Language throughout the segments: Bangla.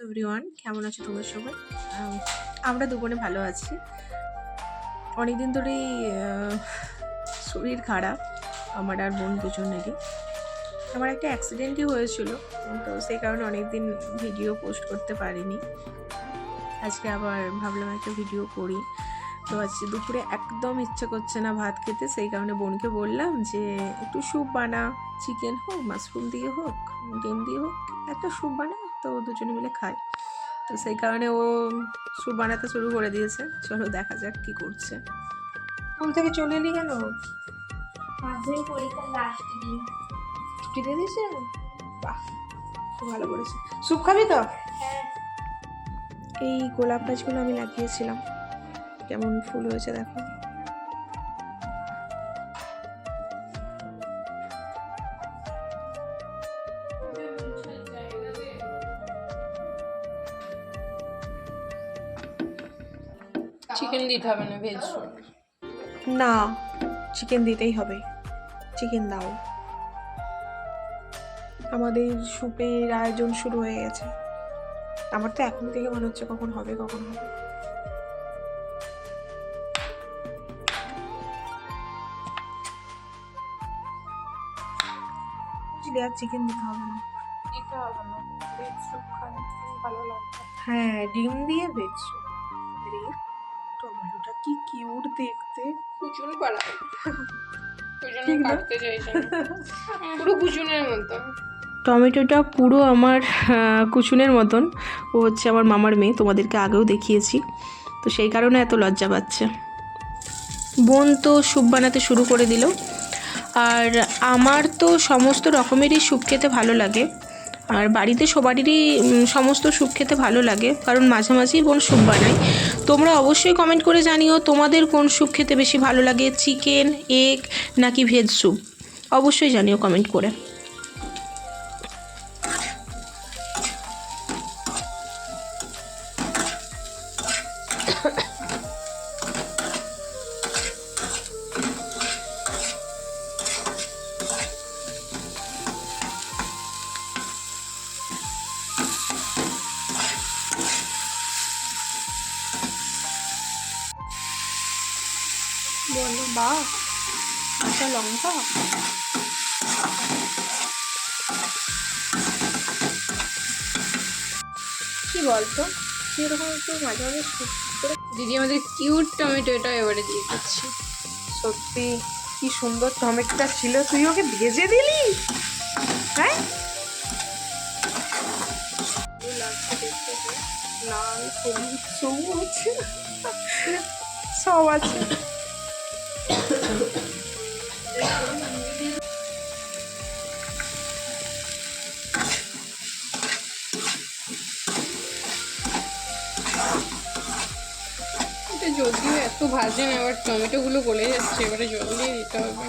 এভরিওয়ান, কেমন আছো তোমরা সবাই? আম, আমরা দুজনে ভালো আছি। অনেকদিন ধরেই শরীর খারাপ আমার আর বোন দুজনেরই। আমার একটা অ্যাক্সিডেন্টই হয়েছিল, তো সেই কারণে অনেকদিন ভিডিও পোস্ট করতে পারিনি। আজকে আবার ভাবলাম একটা ভিডিও করি। তো আজকে দুপুরে একদম ইচ্ছে করছে না ভাত খেতে, সেই কারণে বোনকে বললাম যে একটু স্যুপ বানা, চিকেন হোক, মাশরুম দিয়ে হোক, ডিম দিয়ে হোক, একটা স্যুপ বানা, তো দুজনে মিলে খাই। তো সেই কারণে ও স্যুপ বানাতে শুরু করে দিয়েছে। চলো দেখা যাক কি করছে। স্কুল থেকে চলে এলি কেন? মাধ্যমিক পরীক্ষার লাস্ট দিন ছুটি দিয়ে দিয়েছে? বাহ, খুব ভালো করেছে। স্যুপ খাবি তো? হ্যাঁ। এই গোলাপ গাছগুলো আমি লাগিয়েছিলাম, কেমন ফুল হয়েছে দেখো। চিকেন দিতে হবে না, ভেজ না, চিকেন দিতেই হবে। চিকেন দাও। আমাদের স্যুপের আয়োজন শুরু হয়ে গেছে। আমার তো এখন থেকে মনে হচ্ছে কখন হবে কখন হবে। বুঝলি, আর চিকেন দিতে হবে না। দিতে হবে না, ভেজ স্যুপ খাই, ভালো লাগবে। হ্যাঁ, ডিম দিয়ে ভেজ স্যুপ। রে, টমেটোটা কি কিউট দেখতে। কুচুন পাড়া, ওই জন্য ঠিক না? কাটতে চাইছে না, পুরো কুচুনের মতো। টমেটোটা পুরো আমার কুচুনের মতন। ও হচ্ছে আমার মামার মেয়ে, তোমাদেরকে আগেও দেখিয়েছি, তো সেই কারণে এত লজ্জা পাচ্ছে। বোন তো স্যুপ বানাতে শুরু করে দিল। আর আমার তো সমস্ত রকমেরই স্যুপ খেতে ভালো লাগে, আর বাড়িতে সবারই সমস্ত স্যুপ খেতে ভালো লাগে, কারণ মাঝে মাঝেই বোন স্যুপ বানায়। তোমরা অবশ্যই কমেন্ট করে জানিও তোমাদের কোন স্যুপ খেতে বেশি ভালো লাগে, চিকেন, এগ নাকি ভেজ স্যুপ। অবশ্যই জানিও কমেন্ট করে। বলো, বাহ, কাঁচা লঙ্কা। কি বলতো, তুই এরকম একটু মাঝে মাঝে স্যুপ করে। দিদি আমাদের কিউট টমেটো এটা এবারে দিয়ে দিচ্ছি। সত্যি কি সুন্দর টমেটোটা ছিল, তুই ওকে ভেজে দিলি? হ্যাঁ, ভালো লাগছে দেখতে। লাল, হলুদ, সবুজ সব আছে। এটা যদিও এত ভাজে না, এবার টমেটো গুলো গলে যাচ্ছে, এবারে জল দিয়ে দিতে হবে।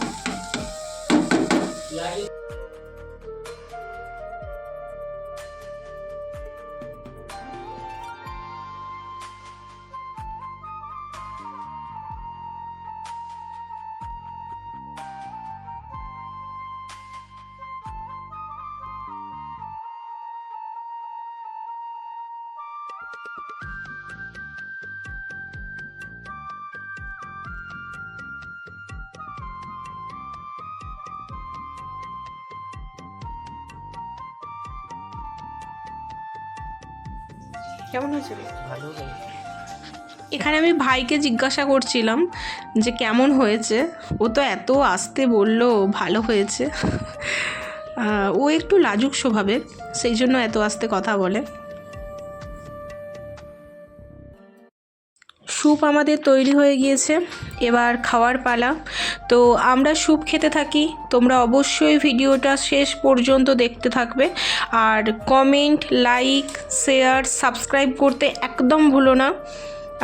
কেমন হয়েছে রে? ভালো। এখানে আমি ভাইকে জিজ্ঞাসা করছিলাম যে কেমন হয়েছে, ও তো এত আস্তে বলল ভালো হয়েছে। ও একটু লাজুক স্বভাবের, সেই জন্য এত আস্তে কথা বলে। স্যুপ আমাদের তৈরি হয়ে গিয়েছে, এবার খাওয়ার পালা। তো আমরা স্যুপ খেতে থাকি, তোমরা অবশ্যই ভিডিওটা শেষ পর্যন্ত দেখতে থাকবে। আর কমেন্ট, লাইক, শেয়ার, সাবস্ক্রাইব করতে একদম ভুলো না।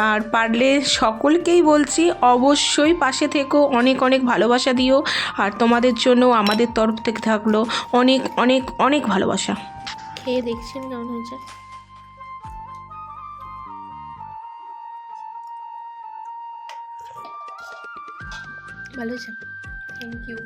আর পারলে সকলকেই বলছি অবশ্যই পাশে থেকো, অনেক অনেক ভালোবাসা দিও। আর তোমাদের জন্য আমাদের তরফ থেকে থাকলো অনেক অনেক অনেক ভালোবাসা। খেয়ে দেখছেন কেমন হয়েছে? ভালো হয়েছে? Thank you.